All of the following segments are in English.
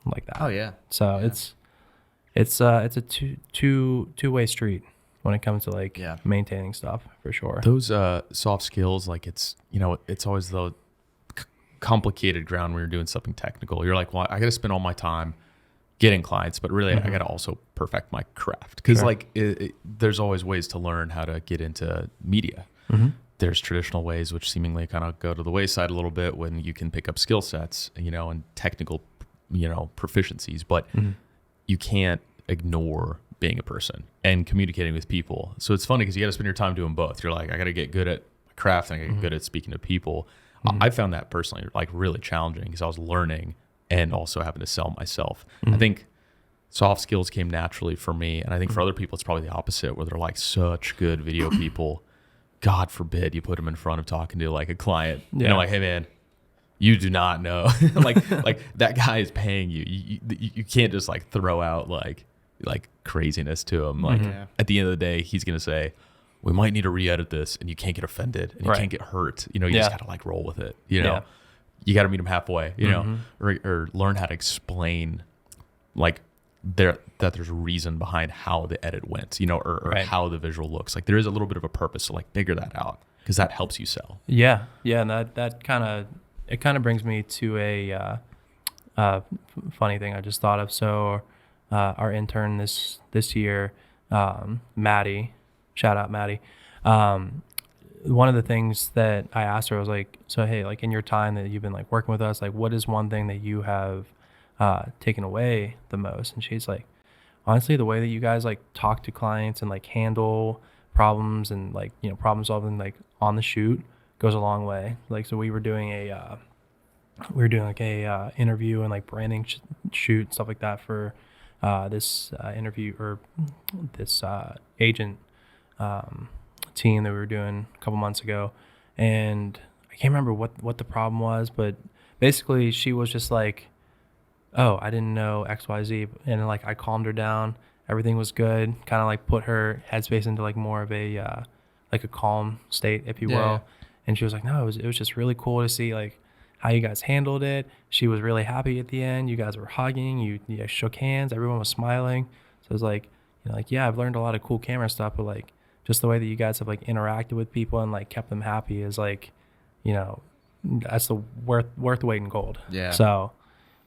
like that. Oh yeah. So Yeah. it's a two-way street when it comes to like Yeah. maintaining stuff for sure. Those soft skills, like it's always the complicated ground when you're doing something technical. You're like, well, I got to spend all my time getting clients, but really I got to also perfect my craft because Sure. like there's always ways to learn how to get into media. There's traditional ways which seemingly kind of go to the wayside a little bit when you can pick up skill sets, and technical, proficiencies, but you can't ignore being a person and communicating with people. So it's funny because you got to spend your time doing both. You're like, I got to get good at my craft and I got to get good at speaking to people. I found that personally like really challenging because I was learning and also having to sell myself. I think soft skills came naturally for me. And I think for other people, it's probably the opposite where they're like such good video people. God forbid you put them in front of talking to like a client. Yeah. And I'm like, hey man, you do not know. like that guy is paying you. You can't just like throw out like craziness to him. Like at the end of the day, he's going to say, we might need to re-edit this, and you can't get offended and you can't get hurt. You just got to like roll with it. You got to meet him halfway, or learn how to explain like that there's a reason behind how the edit went, or how the visual looks. Like there is a little bit of a purpose to like figure that out because that helps you sell. Yeah. And that kind of brings me to a funny thing I just thought of. So our intern this year, Maddie, shout out Maddie. One of the things that I asked her was like, so hey, like in your time that you've been like working with us, like what is one thing that you have taken away the most? And she's like, honestly, the way that you guys like talk to clients and like handle problems and like problem solving like on the shoot goes a long way. Like so we were doing a interview and like branding shoot and stuff like that for this interview or this agent team that we were doing a couple months ago, and I can't remember what the problem was, but basically she was just like, oh, I didn't know XYZ, and like I calmed her down, everything was good, kind of like put her headspace into like more of a like a calm state, if you will. And she was like, no, it was just really cool to see like how you guys handled it. She was really happy at the end. You guys were hugging, you guys shook hands, everyone was smiling. So it was like, yeah, I've learned a lot of cool camera stuff, but like just the way that you guys have like interacted with people and like kept them happy is like, that's the worth weight in gold. Yeah. So,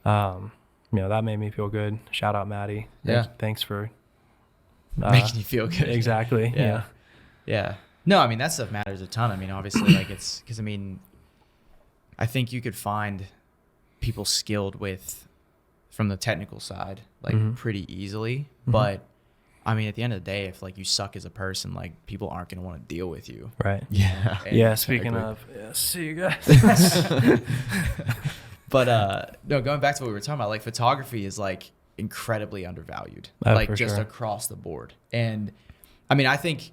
that made me feel good. Shout out Maddie. Thanks for making you feel good. Exactly. Yeah. No, I mean, that stuff matters a ton. I mean, obviously, like it's because I think you could find people skilled from the technical side, like pretty easily. But I mean, at the end of the day, if like you suck as a person, like people aren't going to want to deal with you. Right. Yeah. Yeah. Speaking of, see you guys. But no, going back to what we were talking about, like photography is like incredibly undervalued, like just across the board. And I mean, I think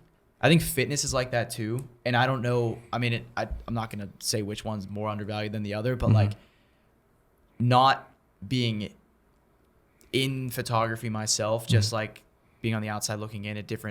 fitness is like that too. And I don't know. I mean, I'm not going to say which one's more undervalued than the other, but like not being in photography myself, just like being on the outside looking in at different